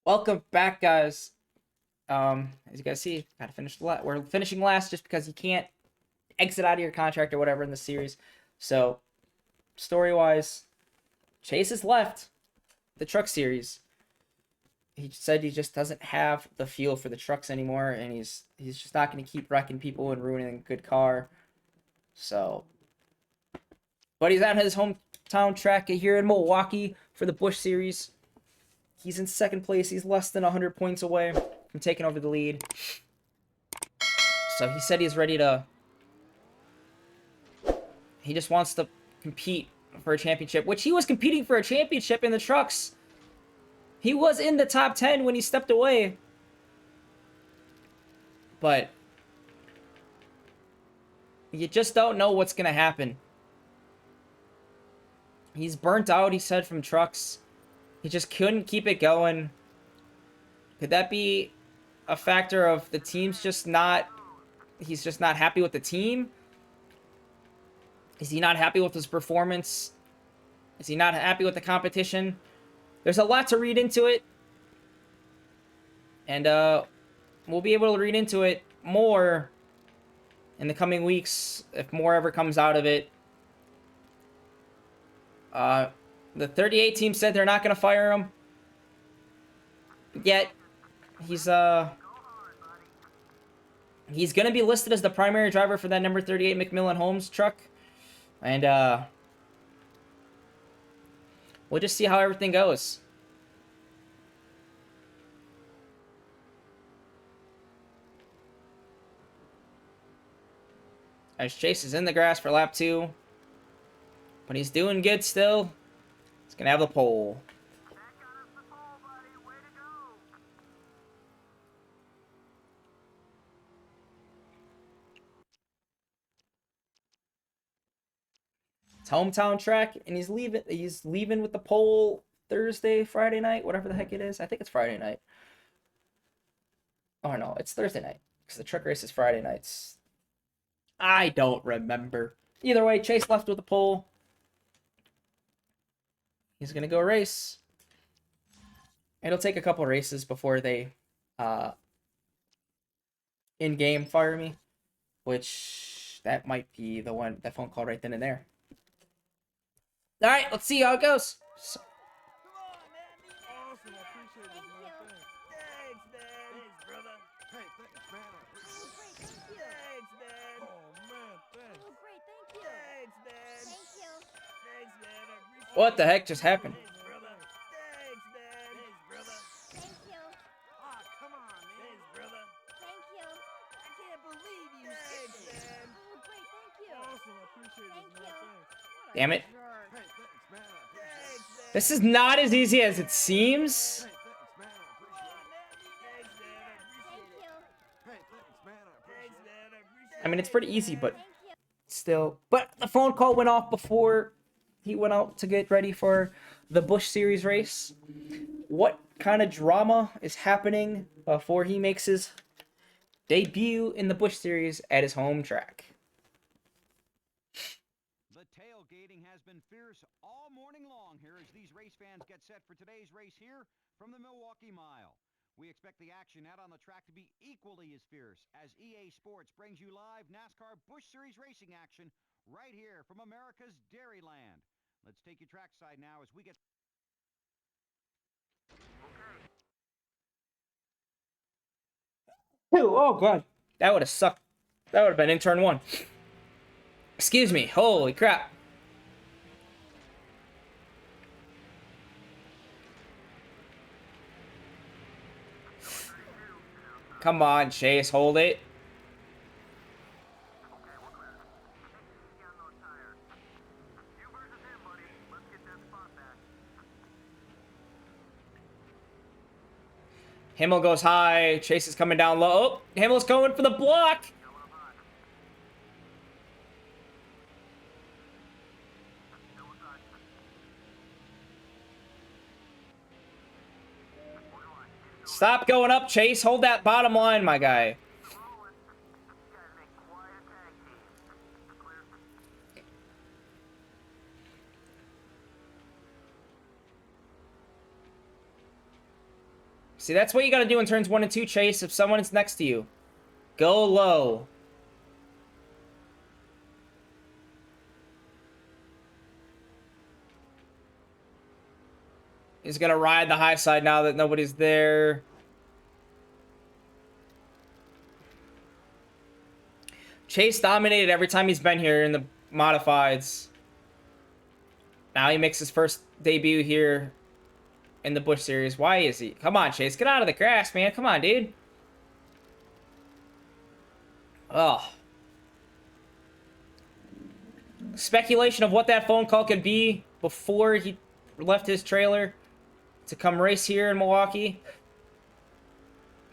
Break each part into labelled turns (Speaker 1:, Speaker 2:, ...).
Speaker 1: Welcome back, guys. As you guys see, gotta finish we're finishing last just because you can't exit out of your contract or whatever in the series. So, story-wise, Chase has left the truck series. He said he just doesn't have the feel for the trucks anymore, and he's just not going to keep wrecking people and ruining a good car. So, but he's at his hometown track here in Milwaukee for the Busch Series. He's in second place. He's less than 100 points away from taking over the lead. So he said he's ready to... He just wants to compete for a championship, which he was competing for a championship in the trucks. He was in the top 10 when he stepped away. But you just don't know what's going to happen. He's burnt out, he said, from trucks. He just couldn't keep it going. Could that be a factor of the team's just not... He's just not happy with the team? Is he not happy with his performance? Is he not happy with the competition? There's a lot to read into it. And we'll be able to read into it more in the coming weeks if more ever comes out of it. The 38 team said they're not going to fire him. Yet, he's going to be listed as the primary driver for that number 38 McMillan Holmes truck. And we'll just see how everything goes. As Chase is in the grass for lap 2. But he's doing good still. He's going to have the pole. It's hometown track, and he's leaving with the pole Thursday, Friday night, whatever the heck it is. I think it's Friday night. Oh no, it's Thursday night, because the truck race is Friday nights. I don't remember. Either way, Chase left with the pole. He's gonna go race. It'll take a couple races before they in-game fire me, which that might be that phone call right then and there. All right, let's see how it goes. What the heck just happened? Damn it. This is not as easy as it seems. I mean, it's pretty easy, but still. But the phone call went off before he went out to get ready for the Busch Series race. What kind of drama is happening before he makes his debut in the Busch Series at his home track?
Speaker 2: The tailgating has been fierce all morning long here as these race fans get set for today's race here from the Milwaukee Mile. We expect the action out on the track to be equally as fierce as EA Sports brings you live NASCAR Busch Series racing action right here from America's Dairyland. Let's take you trackside now as we get...
Speaker 1: Oh, God. That would have sucked. That would have been in turn 1. Excuse me. Holy crap. Come on, Chase. Hold it. Himmel goes high. Chase is coming down low. Oh, Himmel's going for the block. Stop going up, Chase. Hold that bottom line, my guy. See, that's what you got to do in turns 1 and 2, Chase, if someone is next to you. Go low. He's going to ride the high side now that nobody's there. Chase dominated every time he's been here in the modifieds. Now he makes his first debut here in the Busch Series. Why is he? Come on, Chase. Get out of the grass, man. Come on, dude. Oh. Speculation of what that phone call could be before he left his trailer to come race here in Milwaukee.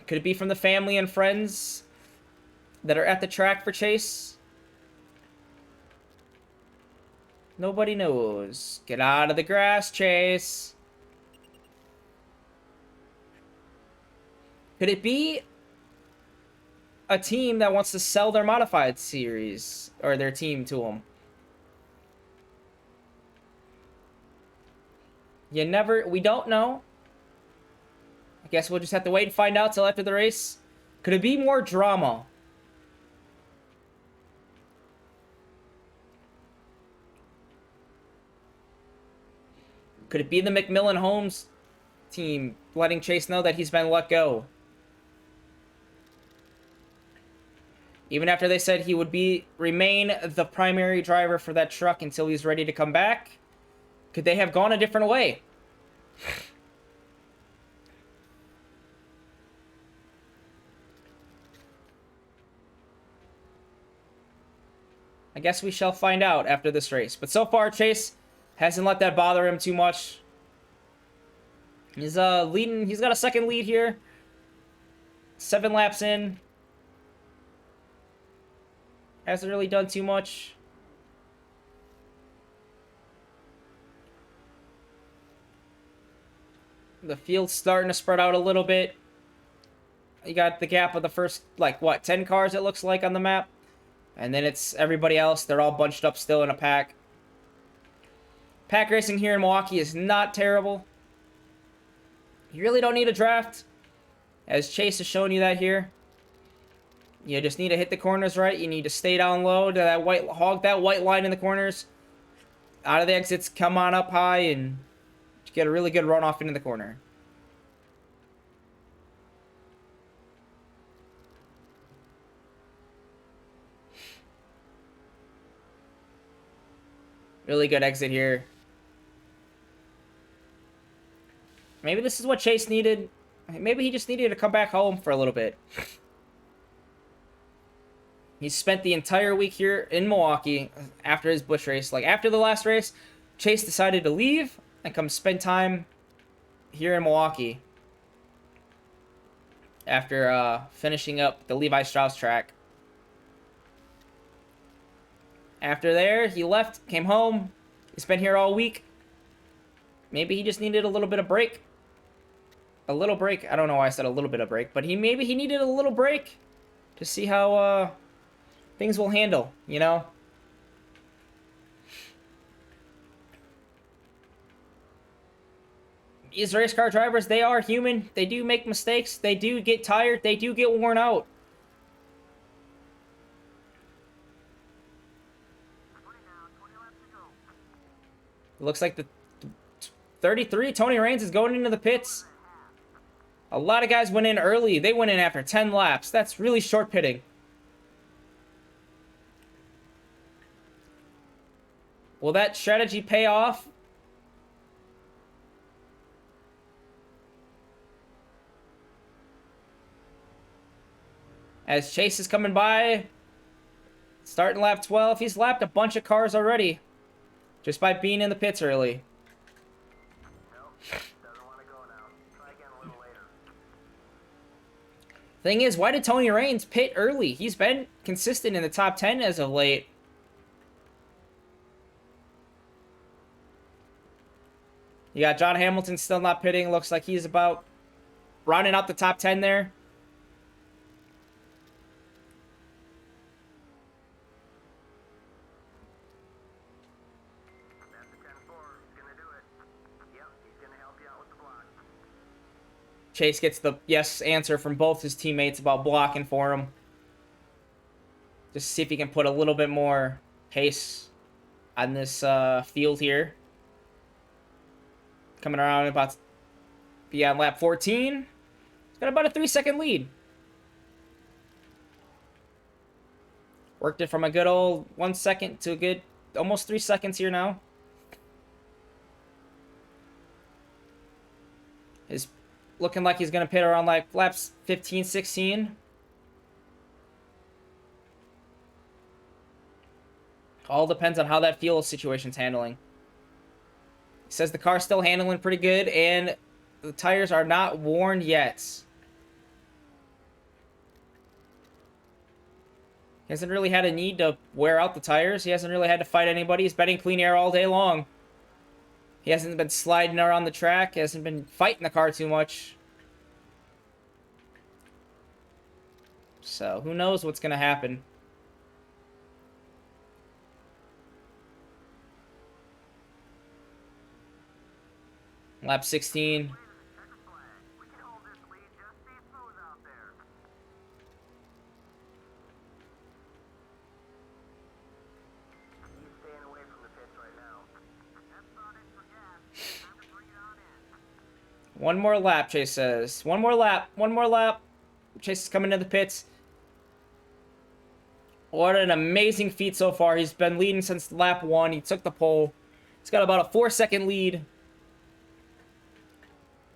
Speaker 1: Could it be from the family and friends that are at the track for Chase? Nobody knows. Get out of the grass, Chase. Could it be a team that wants to sell their modified series or their team to them? We don't know. I guess we'll just have to wait and find out till after the race. Could it be more drama? Could it be the McMillan Homes team letting Chase know that he's been let go? Even after they said he would remain the primary driver for that truck until he's ready to come back. Could they have gone a different way? I guess we shall find out after this race. But so far, Chase hasn't let that bother him too much. He's leading. He's got a second lead here. 7 laps in. Hasn't really done too much. The field's starting to spread out a little bit. You got the gap of the first, like, what, 10 cars it looks like on the map? And then it's everybody else. They're all bunched up still in a pack. Pack racing here in Milwaukee is not terrible. You really don't need a draft, as Chase has shown you that here. You just need to hit the corners right. You need to stay down low to hog that white line in the corners. Out of the exits, come on up high and get a really good runoff into the corner. Really good exit here. Maybe this is what Chase needed. Maybe he just needed to come back home for a little bit. He spent the entire week here in Milwaukee after his Busch race. Like, after the last race, Chase decided to leave and come spend time here in Milwaukee after finishing up the Levi Strauss track. After there, he left, came home. He's been here all week. Maybe he just needed a little bit of break. A little break. I don't know why I said a little bit of break, but maybe he needed a little break to see how things will handle, you know? These race car drivers, they are human. They do make mistakes. They do get tired. They do get worn out. It looks like the 33, Tony Raines, is going into the pits. A lot of guys went in early. They went in after 10 laps. That's really short pitting. Will that strategy pay off? As Chase is coming by, starting lap 12, he's lapped a bunch of cars already just by being in the pits early. Thing is, why did Tony Raines pit early? He's been consistent in the top 10 as of late. You got John Hamilton still not pitting. Looks like he's about rounding out the top 10 there. Chase gets the yes answer from both his teammates about blocking for him. Just see if he can put a little bit more pace on this field here. Coming around about to be on lap 14. He's got about a 3-second lead. Worked it from a good old 1 second to a good almost 3 seconds here now. Is looking like he's going to pit around like laps 15, 16. All depends on how that fuel situation's handling. He says the car's still handling pretty good and the tires are not worn yet. He hasn't really had a need to wear out the tires. He hasn't really had to fight anybody. He's betting clean air all day long. He hasn't been sliding around the track. He hasn't been fighting the car too much. So, who knows what's going to happen. Lap 16. One more lap, Chase says. One more lap. One more lap. Chase is coming to the pits. What an amazing feat so far. He's been leading since lap 1. He took the pole. He's got about a 4-second lead.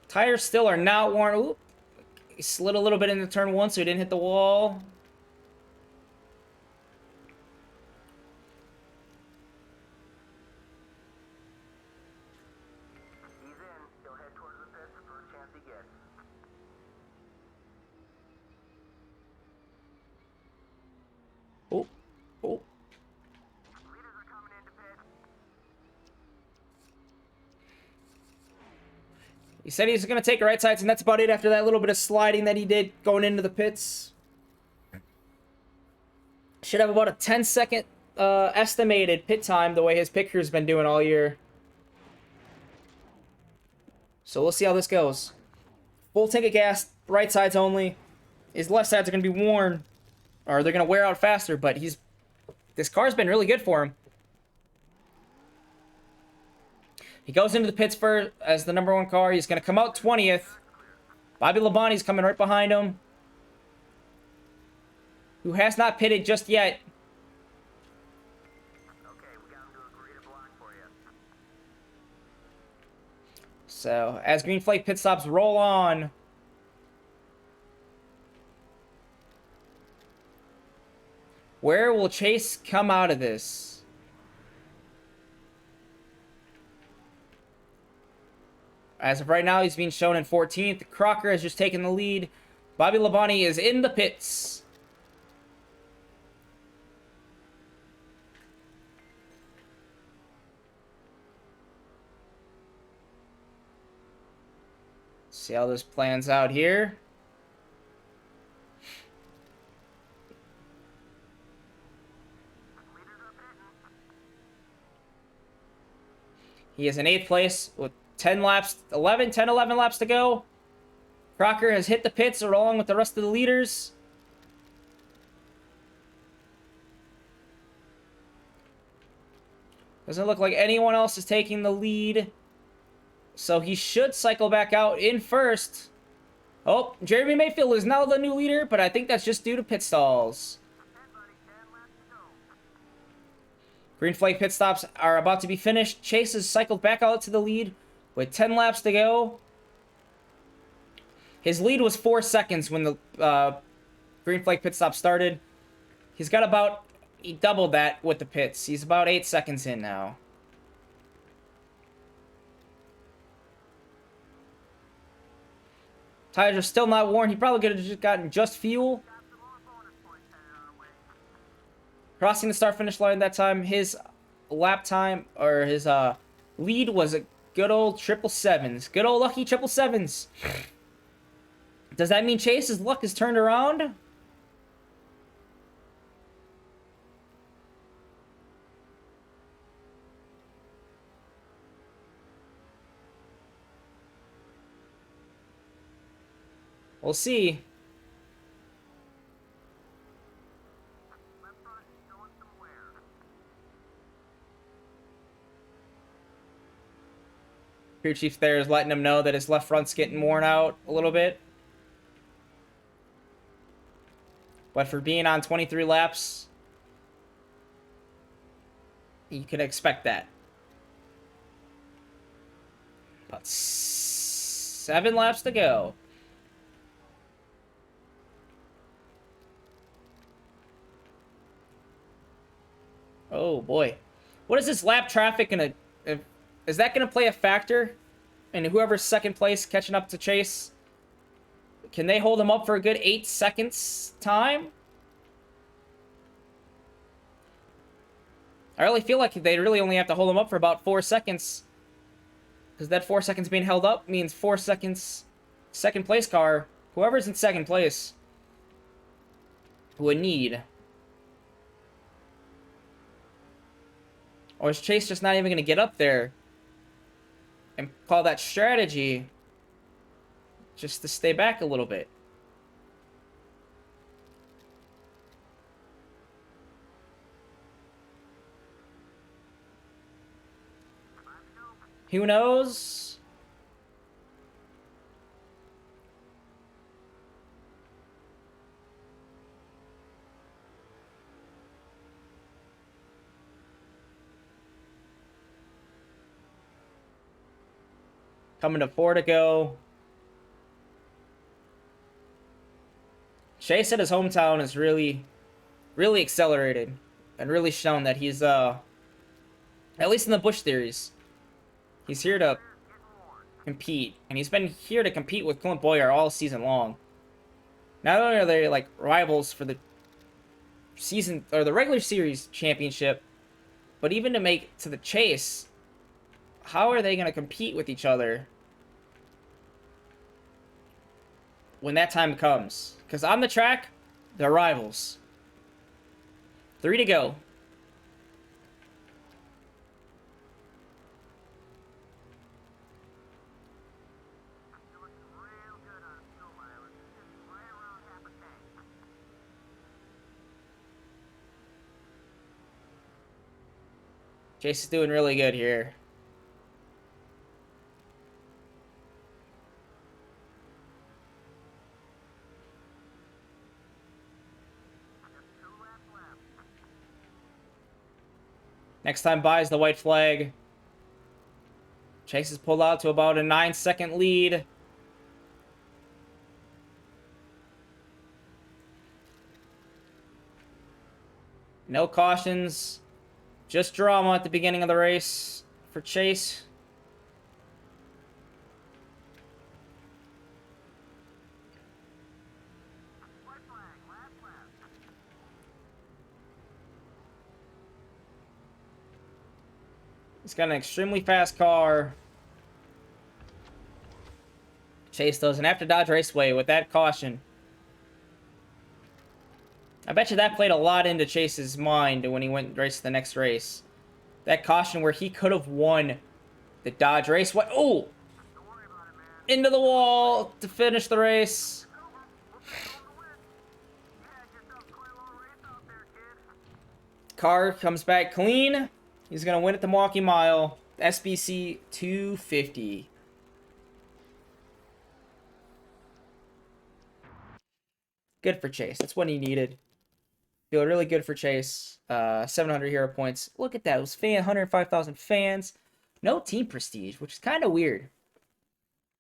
Speaker 1: Tires still are not worn. Oop. He slid a little bit into turn 1, so he didn't hit the wall.
Speaker 3: He's in. He'll head towards the pits the first chance he gets.
Speaker 1: Oh. Oh.
Speaker 3: Leaders are coming into pit.
Speaker 1: He said he's going to take right sides, and that's about it after that little bit of sliding that he did going into the pits. Should have about a 10-second estimated pit time the way his pit crew's been doing all year. So we'll see how this goes. Full tank of gas, right sides only. His left sides are going to be worn, or they're going to wear out faster, but this car's been really good for him. He goes into the pits first as the number 1 car. He's going to come out 20th. Bobby Labonte's coming right behind him, who has not pitted just yet.
Speaker 3: Okay, we got him to agree to block for you.
Speaker 1: So, as green flag pit stops roll on. Where will Chase come out of this? As of right now, he's being shown in 14th. Crocker has just taken the lead. Bobby Labonte is in the pits. See how this plans out here. He is in 8th place with 10 laps, 11 laps to go. Crocker has hit the pits along with the rest of the leaders. Doesn't look like anyone else is taking the lead. So he should cycle back out in first. Oh, Jeremy Mayfield is now the new leader, but I think that's just due to pit stalls. Green flag pit stops are about to be finished. Chase has cycled back out to the lead with 10 laps to go. His lead was 4 seconds when the green flag pit stop started. He's got about... He doubled that with the pits. He's about 8 seconds in now. Tires are still not worn. He probably could have just gotten just fuel. Crossing the start-finish line that time, his lap time, or his lead was a good old 777s. Good old lucky 777s. Does that mean Chase's luck has turned around? We'll see.
Speaker 3: Left front showing some wear.
Speaker 1: Crew chief there is letting him know that his left front's getting worn out a little bit. But for being on 23 laps, you can expect that. About 7 laps to go. Oh boy. What is this lap traffic gonna... Is that gonna play a factor in whoever's second place catching up to Chase? Can they hold him up for a good 8 seconds time? I really feel like they really only have to hold him up for about 4 seconds. Because that 4 seconds being held up means 4 seconds second place car. Whoever's in second place would need. Or is Chase just not even going to get up there and call that strategy just to stay back a little bit? Who knows? Coming to 4 to go. Chase at his hometown is really accelerated and really shown that he's at least in the Busch Series, he's here to compete, and he's been here to compete with Clint Boyer all season long. Not only are they like rivals for the season or the regular series championship, but even to make to the chase, how are they going to compete with each other when that time comes? Because on the track, they're rivals. 3 to go. Chase is doing really good here. Next time buys the white flag. Chase is pulled out to about a 9-second lead. No cautions. Just drama at the beginning of the race for Chase. He's got an extremely fast car. Chase doesn't have to dodge raceway with that caution. I bet you that played a lot into Chase's mind when he went and raced the next race. That caution where he could have won the Dodge race. What? Oh! Into the wall to finish the race. Car comes back clean. He's going to win at the Milwaukee Mile. SBC 250. Good for Chase. That's what he needed. Feel really good for Chase. 700 hero points. Look at that. It was 105,000 fans. No team prestige, which is kind of weird.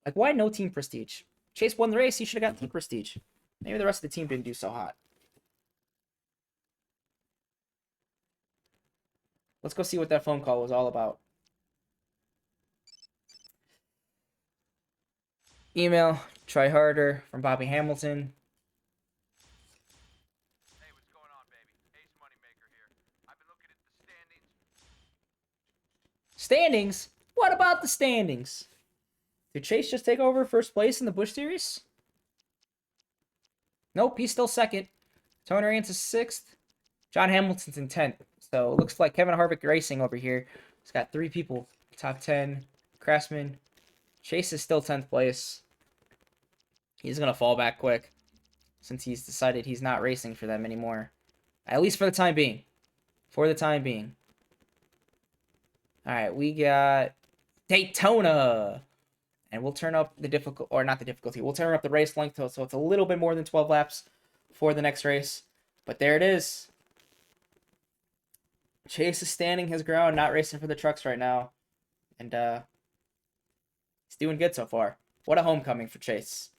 Speaker 1: Like, why no team prestige? Chase won the race. He should have got team prestige. Maybe the rest of the team didn't do so hot. Let's go see what that phone call was all about. Email, try harder, from Bobby Hamilton.
Speaker 2: Hey, what's going on, baby? Ace Moneymaker here. I've been looking at the standings.
Speaker 1: Standings? What about the standings? Did Chase just take over first place in the Busch Series? Nope, he's still second. Tony Rance is 6th. John Hamilton's in 10th. So it looks like Kevin Harvick Racing over here. He's got 3 people. Top 10. Craftsman. Chase is still 10th place. He's going to fall back quick since he's decided he's not racing for them anymore. At least for the time being. For the time being. All right, we got Daytona. And we'll turn up the difficult, or not the difficulty, we'll turn up the race length so it's a little bit more than 12 laps for the next race. But there it is. Chase is standing his ground, not racing for the trucks right now. And he's doing good so far. What a homecoming for Chase.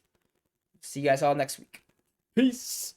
Speaker 1: See you guys all next week. Peace.